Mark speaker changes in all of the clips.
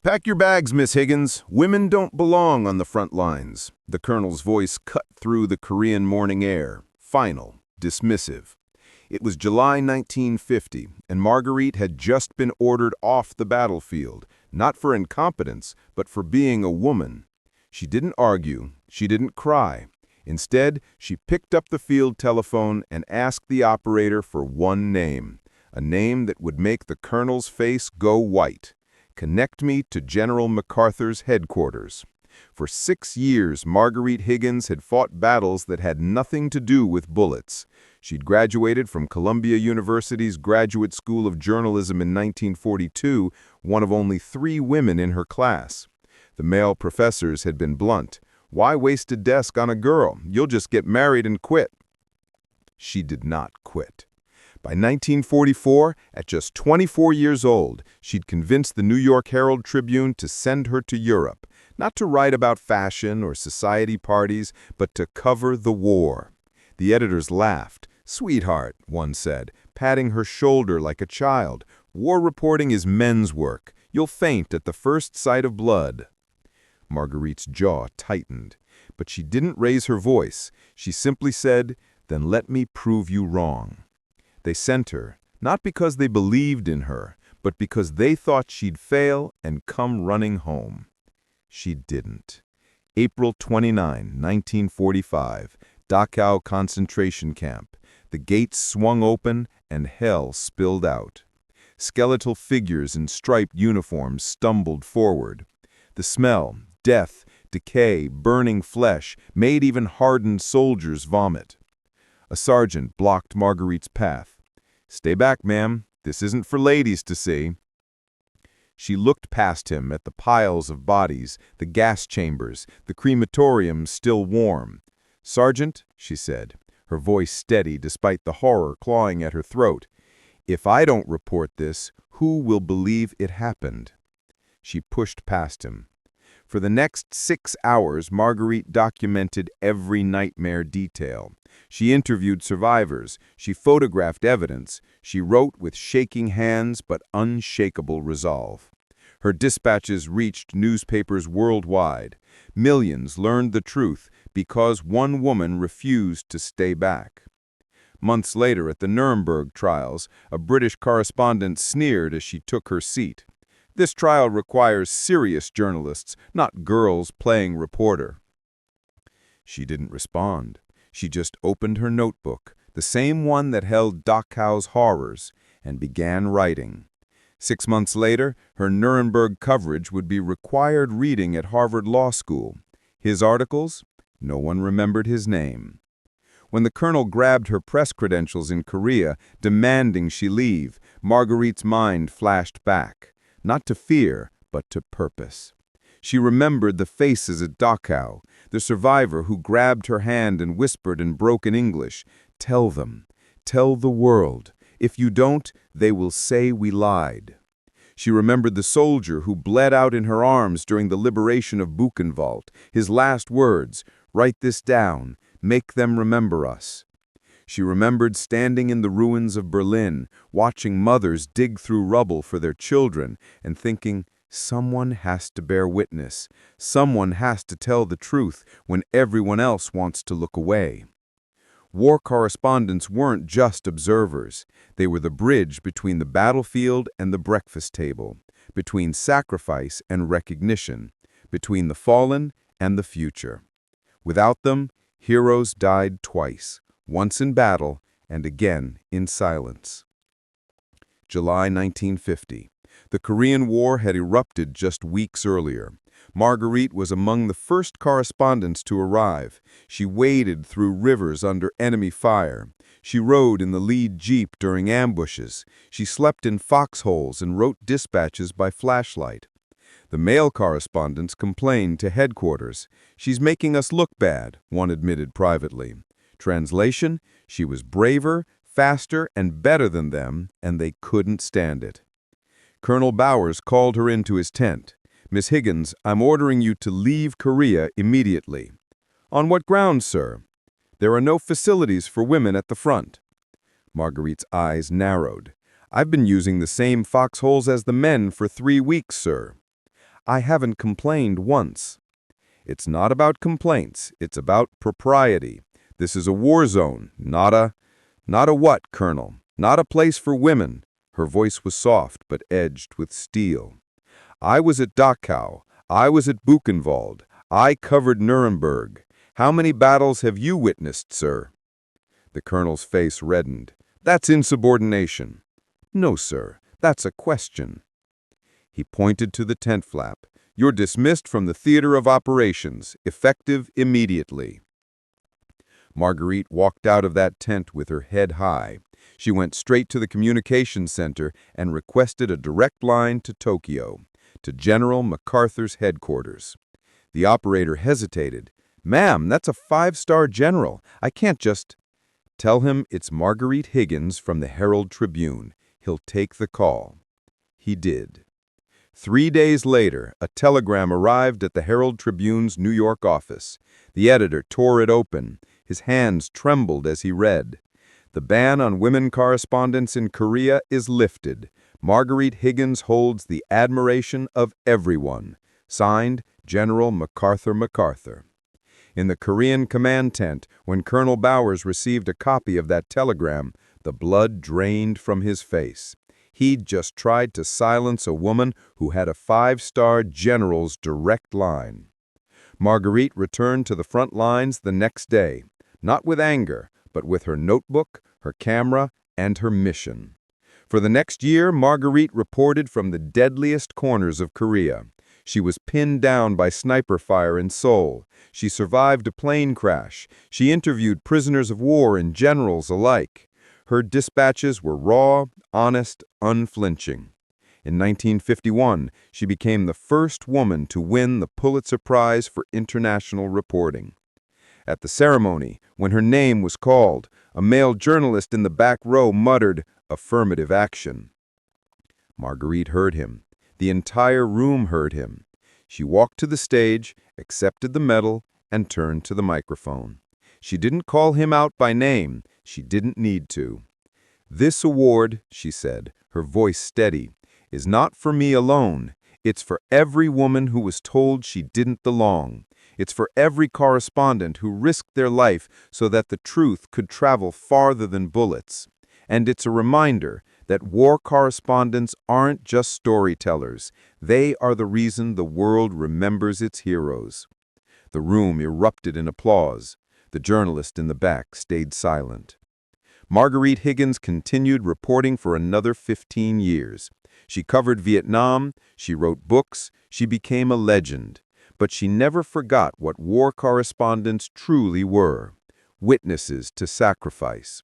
Speaker 1: Pack your bags, Miss Higgins. Women don't belong on the front lines. The colonel's voice cut through the Korean morning air, final, dismissive. It was July 1950, and Marguerite had just been ordered off the battlefield, not for incompetence, but for being a woman. She didn't argue, she didn't cry. Instead, she picked up the field telephone and asked the operator for one name, a name that would make the colonel's face go white. Connect me to General MacArthur's headquarters. For 6 years, Marguerite Higgins had fought battles that had nothing to do with bullets. She'd graduated from Columbia University's Graduate School of Journalism in 1942, one of only 3 women in her class. The male professors had been blunt. Why waste a desk on a girl? You'll just get married and quit. She did not quit. By 1944, at just 24 years old, she'd convinced the New York Herald Tribune to send her to Europe, not to write about fashion or society parties, but to cover the war. The editors laughed. "Sweetheart," one said, patting her shoulder like a child, "war reporting is men's work. You'll faint at the first sight of blood." Marguerite's jaw tightened, but she didn't raise her voice. She simply said, "Then let me prove you wrong." They sent her, not because they believed in her, but because they thought she'd fail and come running home. She didn't. April 29, 1945, Dachau concentration camp. The gates swung open and hell spilled out. Skeletal figures in striped uniforms stumbled forward. The smell, death, decay, burning flesh made even hardened soldiers vomit. A sergeant blocked Marguerite's path. "Stay back, ma'am. This isn't for ladies to see." She looked past him at the piles of bodies, the gas chambers, the crematorium still warm. "Sergeant," she said, her voice steady despite the horror clawing at her throat, "if I don't report this, who will believe it happened?" She pushed past him. For the next 6 hours, Marguerite documented every nightmare detail. She interviewed survivors, she photographed evidence, she wrote with shaking hands but unshakable resolve. Her dispatches reached newspapers worldwide. Millions learned the truth because one woman refused to stay back. Months later, at the Nuremberg trials, a British correspondent sneered as she took her seat. "This trial requires serious journalists, not girls playing reporter." She didn't respond. She just opened her notebook, the same one that held Dachau's horrors, and began writing. 6 months later, her Nuremberg coverage would be required reading at Harvard Law School. His articles? No one remembered his name. When the colonel grabbed her press credentials in Korea, demanding she leave, Marguerite's mind flashed back. Not to fear, but to purpose. She remembered the faces at Dachau, the survivor who grabbed her hand and whispered in broken English, "Tell them, tell the world. If you don't, they will say we lied." She remembered the soldier who bled out in her arms during the liberation of Buchenwald, his last words, "Write this down, make them remember us." She remembered standing in the ruins of Berlin, watching mothers dig through rubble for their children, and thinking, someone has to bear witness, someone has to tell the truth when everyone else wants to look away. War correspondents weren't just observers. They were the bridge between the battlefield and the breakfast table, between sacrifice and recognition, between the fallen and the future. Without them, heroes died twice. Once in battle, and again in silence. July 1950. The Korean War had erupted just weeks earlier. Marguerite was among the first correspondents to arrive. She waded through rivers under enemy fire. She rode in the lead jeep during ambushes. She slept in foxholes and wrote dispatches by flashlight. The male correspondents complained to headquarters. "She's making us look bad," one admitted privately. Translation, she was braver, faster, and better than them, and they couldn't stand it. Colonel Bowers called her into his tent. "Miss Higgins, I'm ordering you to leave Korea immediately." "On what grounds, sir?" "There are no facilities for women at the front." Marguerite's eyes narrowed. "I've been using the same foxholes as the men for 3 weeks, sir." I haven't complained once." It's not about complaints, it's about propriety. This is a war zone, not a what, Colonel? Not a place for women. Her voice was soft but edged with steel. I was at Dachau. I was at Buchenwald. I covered Nuremberg. How many battles have you witnessed, sir? The colonel's face reddened. That's insubordination. No, sir. That's a question. He pointed to the tent flap. You're dismissed from the theater of operations, effective immediately. Marguerite walked out of that tent with her head high. She went straight to the communications center and requested a direct line to Tokyo, to General MacArthur's headquarters. The operator hesitated. "Ma'am, that's a 5-star general. I can't just—" "Tell him it's Marguerite Higgins from the Herald Tribune. He'll take the call." He did. 3 days later, a telegram arrived at the Herald Tribune's New York office. The editor tore it open. His hands trembled as he read. "The ban on women correspondents in Korea is lifted. Marguerite Higgins holds the admiration of everyone. Signed, General MacArthur. In the Korean command tent, when Colonel Bowers received a copy of that telegram, the blood drained from his face. He'd just tried to silence a woman who had a 5-star general's direct line. Marguerite returned to the front lines the next day, not with anger, but with her notebook, her camera, and her mission. For the next year, Marguerite reported from the deadliest corners of Korea. She was pinned down by sniper fire in Seoul. She survived a plane crash. She interviewed prisoners of war and generals alike. Her dispatches were raw, honest, unflinching. In 1951, she became the first woman to win the Pulitzer Prize for international reporting. At the ceremony, when her name was called, a male journalist in the back row muttered, "Affirmative action." Marguerite heard him. The entire room heard him. She walked to the stage, accepted the medal, and turned to the microphone. She didn't call him out by name. She didn't need to. "This award," she said, her voice steady, "is not for me alone. It's for every woman who was told she didn't belong. It's for every correspondent who risked their life so that the truth could travel farther than bullets. And it's a reminder that war correspondents aren't just storytellers. They are the reason the world remembers its heroes." The room erupted in applause. The journalist in the back stayed silent. Marguerite Higgins continued reporting for another 15 years. She covered Vietnam, she wrote books, she became a legend. But she never forgot what war correspondents truly were: witnesses to sacrifice.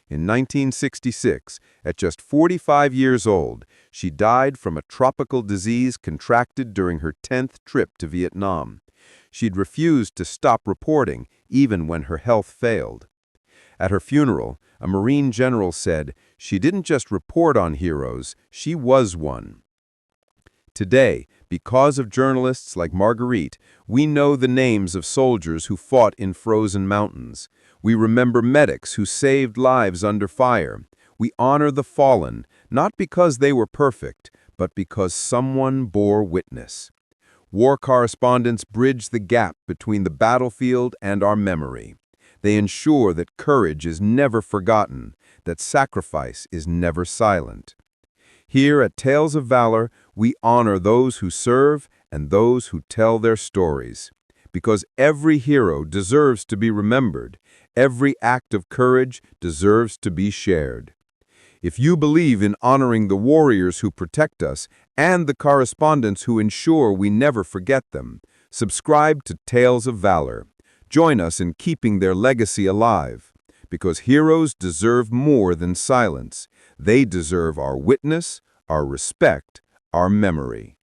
Speaker 1: In 1966, at just 45 years old, she died from a tropical disease contracted during her 10th trip to Vietnam. She'd refused to stop reporting, even when her health failed. At her funeral, a Marine general said, "She didn't just report on heroes, she was one." Today, because of journalists like Marguerite, we know the names of soldiers who fought in frozen mountains. We remember medics who saved lives under fire. We honor the fallen, not because they were perfect, but because someone bore witness. War correspondents bridge the gap between the battlefield and our memory. They ensure that courage is never forgotten, that sacrifice is never silent. Here at Tales of Valor, we honor those who serve and those who tell their stories. Because every hero deserves to be remembered, every act of courage deserves to be shared. If you believe in honoring the warriors who protect us and the correspondents who ensure we never forget them, subscribe to Tales of Valor. Join us in keeping their legacy alive. Because heroes deserve more than silence. They deserve our witness, our respect, our memory.